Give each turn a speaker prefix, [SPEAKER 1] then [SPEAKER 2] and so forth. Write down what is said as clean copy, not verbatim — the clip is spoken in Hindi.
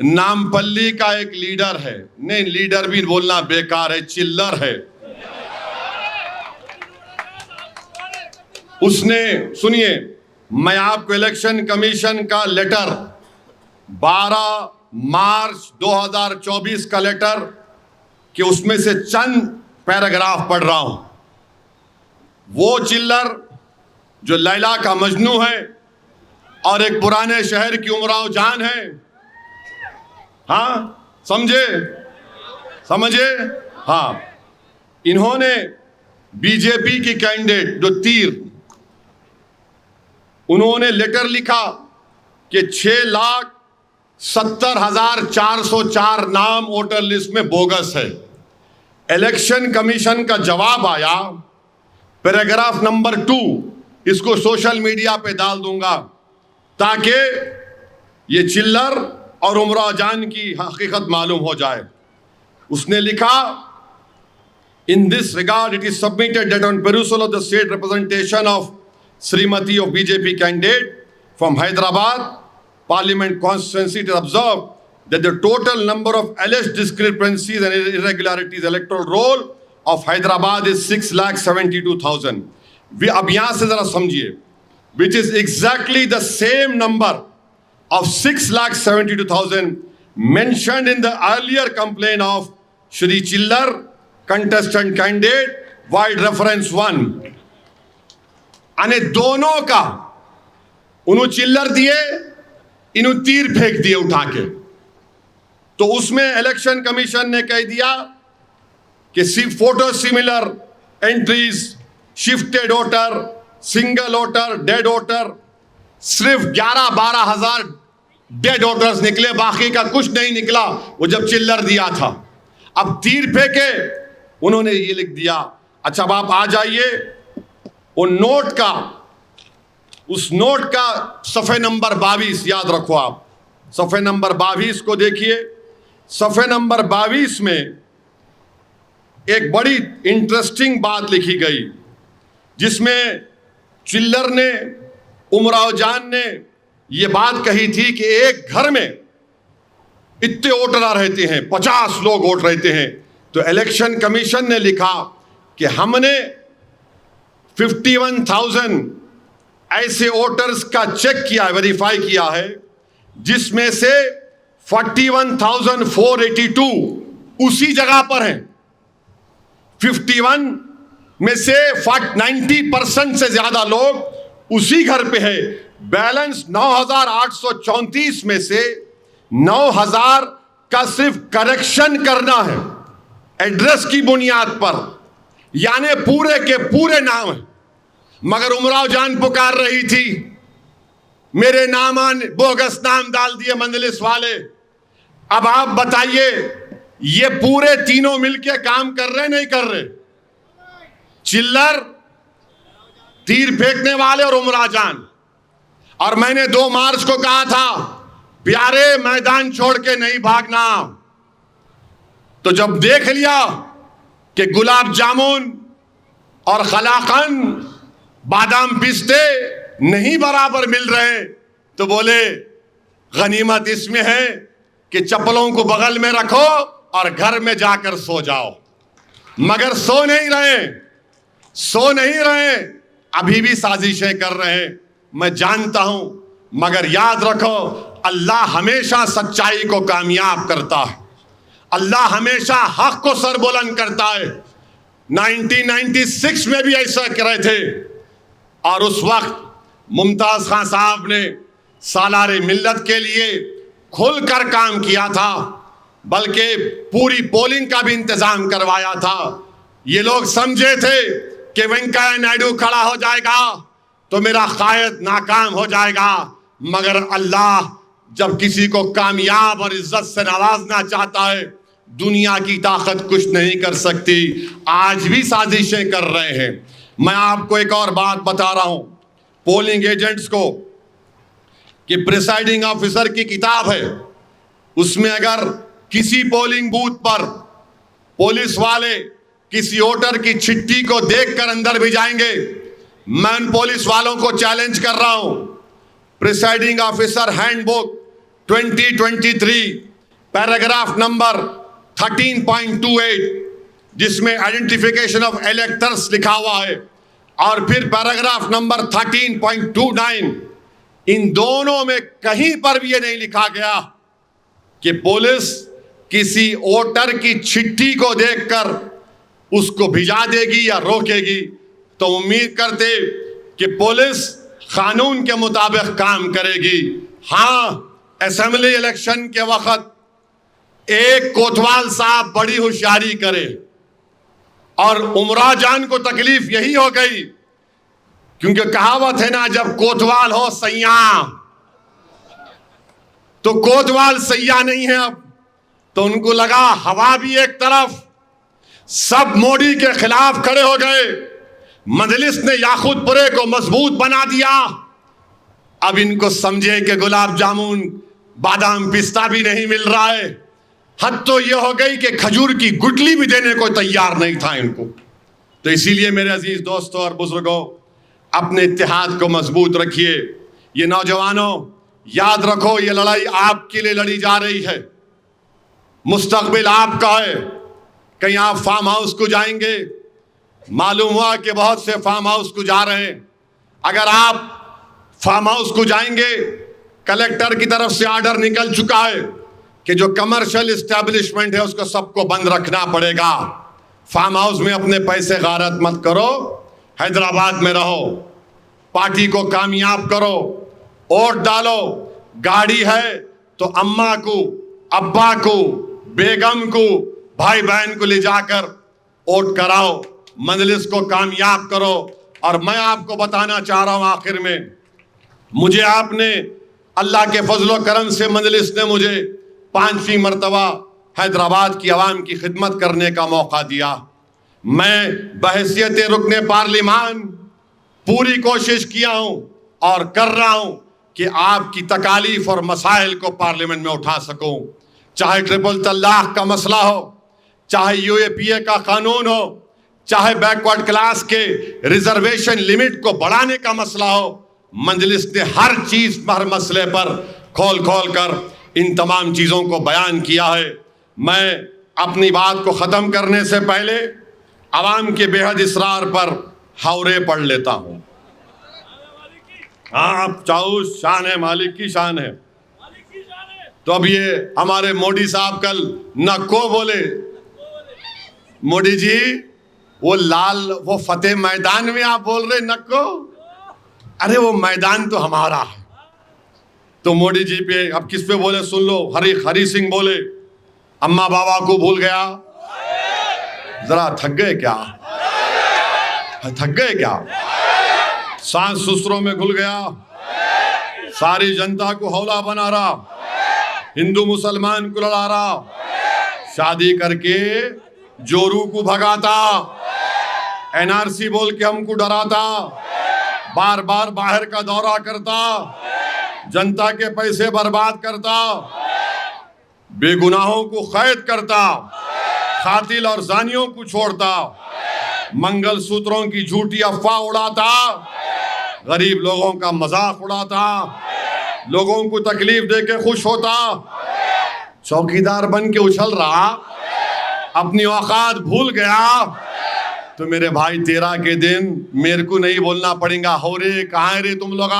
[SPEAKER 1] नामपल्ली का एक लीडर है, नहीं लीडर भी बोलना बेकार है, चिल्लर है। उसने, सुनिए, मैं आपको इलेक्शन कमीशन का लेटर 12 मार्च 2024 का लेटर कि उसमें से चंद पैराग्राफ पढ़ रहा हूं। वो चिल्लर जो लैला का मजनू है और एक पुराने शहर की उमराव जान है, हाँ समझे, समझे, हाँ, इन्होंने बीजेपी की कैंडिडेट जो तीर, उन्होंने लेटर लिखा कि 6,70,404 नाम वोटर लिस्ट में बोगस है। इलेक्शन कमीशन का जवाब आया, पैराग्राफ नंबर 2, इसको सोशल मीडिया पे डाल दूंगा ताकि ये चिल्लर और उमराव जान की हकीकत मालूम हो जाए। उसने लिखा, in this regard it is submitted that on perusal of the state representation of Srimati of BJP candidate from Hyderabad Parliament constituency, it is observed that the total number of alleged discrepancies and irregularities electoral roll of Hyderabad is 6,72,000. वे अब यहां से जरा समझिए, which is exactly the same number of 6,72,000 mentioned in the earlier complaint of Shri Chillar, contestant candidate, wide reference 1. अने दोनों का उन्होंने चिल्लर दिए, इन्होंने तीर फेंक दिए उठा के। तो उसमें इलेक्शन कमीशन ने कह दिया कि photo similar entries, shifted voter, single voter, dead voter, सिर्फ 11-12 हजार डेड वोटर्स निकले, बाकी का कुछ नहीं निकला। वो जब चिल्लर दिया था, अब तीर फेंके, उन्होंने ये लिख दिया। अच्छा, अब आप आ जाइए वो नोट का, उस नोट का सफ़े नंबर 22 याद रखो आप, सफ़े नंबर 22 को देखिए। सफ़े नंबर 22 में एक बड़ी इंटरेस्टिंग बात लिखी गई, जिसमें चिल्लर ने, उमराव जान ने ये बात कही थी कि एक घर में इतने वोटर रहते हैं, 50 लोग वोट रहते हैं। तो इलेक्शन कमीशन ने लिखा कि हमने 51,000 ऐसे वोटर्स का चेक किया, वेरीफाई किया है, जिसमें से 41,482 उसी जगह पर हैं। 51 में से 90% से ज्यादा लोग उसी घर पे है। बैलेंस 9,834 में से 9,000 का सिर्फ करेक्शन करना है एड्रेस की बुनियाद पर, यानी पूरे के पूरे नाम है। मगर उमराव जान पुकार रही थी, मेरे नामान बोगस नाम डाल दिए मंजलिस वाले। अब आप बताइए, ये पूरे तीनों मिलके काम कर रहे नहीं कर रहे? चिल्लर, तीर फेंकने वाले और उमराव जान। और मैंने 2 मार्च को कहा था, प्यारे मैदान छोड़ के नहीं भागना। तो जब देख लिया कि गुलाब जामुन और खलाकंद, बादाम पिस्ते नहीं बराबर मिल रहे, तो बोले गनीमत इसमें है कि चप्पलों को बगल में रखो और घर में जाकर सो जाओ। मगर सो नहीं रहे, सो नहीं रहे, अभी भी साजिशें कर रहे हैं, मैं जानता हूं। मगर याद रखो, अल्लाह हमेशा सच्चाई को कामयाब करता है, अल्लाह हमेशा हक को सरबुलंद करता है। 1996 में भी ऐसा कर रहे थे, और उस वक्त मुमताज खान साहब ने सालारे मिल्लत के लिए खुलकर काम किया था, बल्कि पूरी पोलिंग का भी इंतजाम करवाया था। ये लोग समझे थे कि वेंकैया नायडू खड़ा हो जाएगा तो मेरा कायद नाकाम हो जाएगा। मगर अल्लाह जब किसी को कामयाब और इज्जत से नवाजना चाहता है, दुनिया की ताकत कुछ नहीं कर सकती। आज भी साजिशें कर रहे हैं। मैं आपको एक और बात बता रहा हूं पोलिंग एजेंट्स को, कि प्रिसाइडिंग ऑफिसर की किताब है, उसमें अगर किसी पोलिंग बूथ पर पुलिस वाले किसी वोटर की चिट्ठी को देखकर अंदर भी जाएंगे, मैं उन पुलिस वालों को चैलेंज कर रहा हूं। Presiding officer handbook 2023 paragraph number 13.28 जिसमें आइडेंटिफिकेशन ऑफ इलेक्टर्स लिखा हुआ है, और फिर पैराग्राफ नंबर 13.29, इन दोनों में कहीं पर भी ये नहीं लिखा गया कि पुलिस किसी वोटर की चिट्ठी को देखकर उसको भिजा देगी या रोकेगी। तो उम्मीद करते कि पुलिस कानून के मुताबिक काम करेगी। हाँ, असेंबली इलेक्शन के वक्त एक कोतवाल साहब बड़ी होशियारी करे और उमरा जान को तकलीफ यही हो गई, क्योंकि कहावत है ना, जब कोतवाल हो सैया, तो कोतवाल सैया नहीं है अब। तो उनको लगा हवा भी एक तरफ, सब मोदी के खिलाफ खड़े हो गए। मजलिस ने याकूतपुरे को मजबूत बना दिया। अब इनको समझे कि गुलाब जामुन बादाम पिस्ता भी नहीं मिल रहा है। हद तो यह हो गई कि खजूर की गुटली भी देने को तैयार नहीं था इनको। तो इसीलिए मेरे अजीज दोस्तों और बुजुर्गों, अपने इत्तेहाद को मजबूत रखिए। ये नौजवानों, याद रखो, ये लड़ाई आपके लिए लड़ी जा रही है। मुस्तकबिल आपका है। कहीं आप फार्म हाउस को जाएंगे, मालूम हुआ कि बहुत से फार्म हाउस को जा रहे हैं। अगर आप फार्म हाउस को जाएंगे, कलेक्टर की तरफ से ऑर्डर निकल चुका है कि जो कमर्शियल इस्टेब्लिशमेंट है उसको सबको बंद रखना पड़ेगा। फार्म हाउस में अपने पैसे गारत मत करो, हैदराबाद में रहो, पार्टी को कामयाब करो, वोट डालो। गाड़ी है तो अम्मा को, अब्बा को, बेगम को, भाई बहन को ले जाकर वोट कराओ, मजलिस को कामयाब करो। और मैं आपको बताना चाह रहा हूं आखिर में, मुझे आपने अल्लाह के फजलो करम से मजलिस ने मुझे 5वीं मरतबा हैदराबाद की आवाम की खिदमत करने का मौका दिया। मैं बहैसियत रुकने पार्लिमान पूरी कोशिश किया हूं और कर रहा हूं कि आपकी तकालीफ और मसाइल को पार्लियामेंट में उठा सकूं। चाहे ट्रिपल तलाक का मसला हो, चाहे यूएपीए का कानून हो, चाहे बैकवर्ड क्लास के रिजर्वेशन लिमिट को बढ़ाने का मसला हो, मजलिस ने हर चीज, हर मसले पर खोल खोल कर इन तमाम चीज़ों को बयान किया है। मैं अपनी बात को ख़त्म करने से पहले आवाम के बेहद इसरार पर हावरे पढ़ लेता हूँ। हाँ, अब चाउस शान है, मालिक की शान है। तो अब ये हमारे मोदी साहब कल नक्को बोले, मोदी जी वो लाल, वो फतेह मैदान में आप बोल रहे नक्को, अरे वो मैदान तो हमारा है। तो मोदी जी पे अब किस पे बोले सुन लो। हरी सिंह बोले अम्मा बाबा को भूल गया। जरा थक गए क्या? सास ससुरों में घुल गया, सारी जनता को हौला बना रहा, हिंदू मुसलमान को लड़ा रहा, शादी करके जोरू को भगाता, एनआरसी बोल के हमको डराता, बार बार बाहर का दौरा करता, जनता के पैसे बर्बाद करता, बेगुनाहों को कैद करता, कातिल और जानियों को छोड़ता, मंगलसूत्रों की झूठी अफवाह उड़ाता, गरीब लोगों का मजाक उड़ाता, लोगों को तकलीफ देके खुश होता, चौकीदार बन के उछल रहा, अपनी औकात भूल गया। तो मेरे भाई 13 के दिन मेरे को नहीं बोलना पड़ेगा, हो रे कहाँ रे तुम लोग।